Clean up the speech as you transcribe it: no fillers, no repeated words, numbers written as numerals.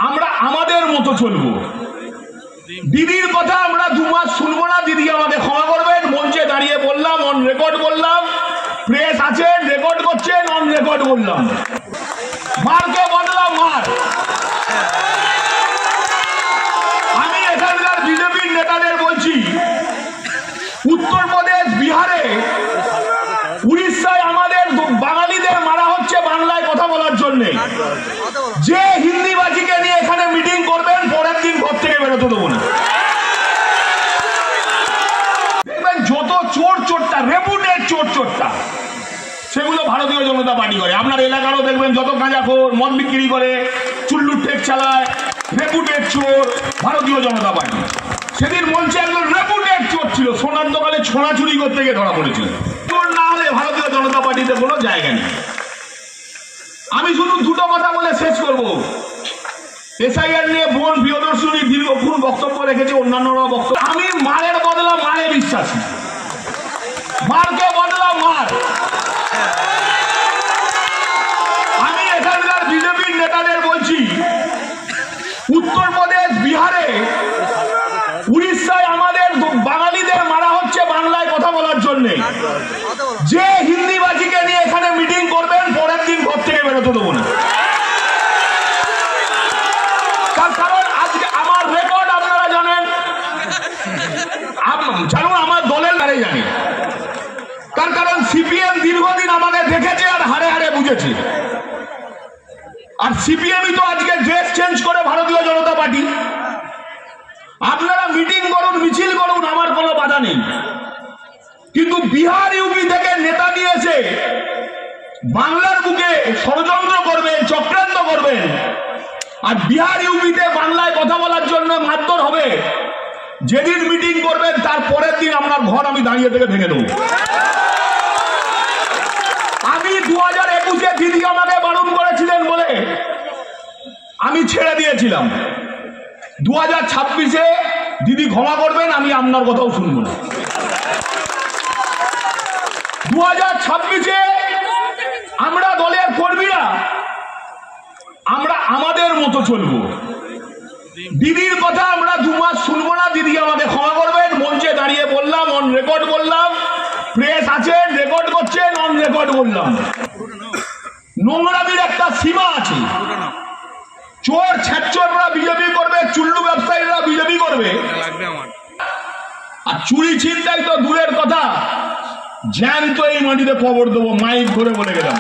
আমরা আমাদের মতো চলবো। দিদির কথা আমরা 2 মাস শুনবো না। দিদি আমাকে ক্ষমা করবেন। মঞ্চে দাঁড়িয়ে বললাম, অন রেকর্ড বললাম, প্রেস আছেন, রেকর্ড করছেন, অন রেকর্ড বললাম, মারকে বদলাম মার। আমি এখানকার বিজেপির নেতাদের বলছি, উত্তরপ্রদেশ, বিহারে, উড়িষ্যায় আমাদের বাঙালিদের মারা হচ্ছে বাংলায় কথা বলার জন্য। যে হিন্দিবাজিকে নিয়ে এখানে মিটিং করবেন, পরের দিন ঘর থেকে বেরোতে দেবো না। দেখবেন যত চোরটা, রেপুটেড চোরটা, সেগুলো ভারতীয় জনতা পার্টি করে। আপনার এলাকারও দেখবেন যত গাঁজাখোর, মদ বিক্রি করে, চুল্লুর ঠেক চালায়, রেপুটেড চোর ভারতীয় জনতা পার্টি। সেদিন মঞ্চে একজন রেপুটেড চোর ছিল, সোনার দোকানে ছোঁড়া চুরি করতে গিয়ে ধরা পড়েছিল। চোর না হলে ভারতীয় জনতা পার্টিতে কোনো জায়গা নেই। আমি শুধু দুটো কথা বলে শেষ করব। এসআইআর নিয়ে বোন প্রিয়দর্শনী দীর্ঘক্ষণ বক্তব্য রেখেছে, অন্যান্যরা বক্তব্য। আমি মারের বদলা মারে বিশ্বাসী, মারকে বদলা মার। আমি এখানকার বিজেপির নেতাদের বলছি, উত্তরপ্রদেশ, বিহারে, উড়িষ্যায় আমাদের বাঙালিদের মারা হচ্ছে বাংলায় কথা বলার জন্য। যে হিন্দিবাজিকে নিয়ে এখানে মিটিং করবেন, পরের দিন ঘর থেকে বেরোতে দেবো না। তার কারণ আজকে আমার রেকর্ড আপনারা জানেন, জানুন, আমার দলের নারে জানি। তার কারণ সিপিএম দীর্ঘদিন আমাকে দেখেছে আর হারে হারে বুঝেছে। আর সিপিএমই তো আজকে ড্রেস চেঞ্জ করে ভারতীয় জনতা পার্টি। আপনারা মিটিং করুন, মিছিল করুন, আমার কোনো বাধা নেই। কিন্তু বিহার, ইউপি থেকে নেতা নিয়েছে বাংলার বুকে ষড়যন্ত্র করবেন, চক্রান্ত করবেন, আর বিহার, ইউপিতে বাংলায় কথা বলার জন্য মারধর হবে। যেদিন মিটিং করবেন তার পরের দিন আপনার ঘর আমি দাঁড়িয়ে থেকে ভেঙে দেবো। আমি 2021-এ দিদি আমাকে বারণ করেছিলেন বলে আমি ছেড়ে দিয়েছিলাম। 2026-এ দিদি ক্ষমা করবেন, আমি আপনার কথাও শুনবো না। 2026-এ আমরা দলের কর্মীরা আমরা আমাদের মতো চলবো। দিদির কথা আমরা 2 মাস শুনবো না। দিদি আমাকে ক্ষমা করবেন। মঞ্চে দাঁড়িয়ে বললাম, অন রেকর্ড বললাম, প্রেস আছেন, রেকর্ড করছেন, অন রেকর্ড বললাম। নোংরামির একটা সীমা আছে। চোর ছ্যাচররা বিজেপি করবে, চুল্লু ব্যবসায়ীরা বিজেপি করবে, আর চুরি ছিনতাই তো দূরের কথা, জ্যান্ত এই মাটিতে কবর দেবো, মাইক ধরে বলে গেলাম।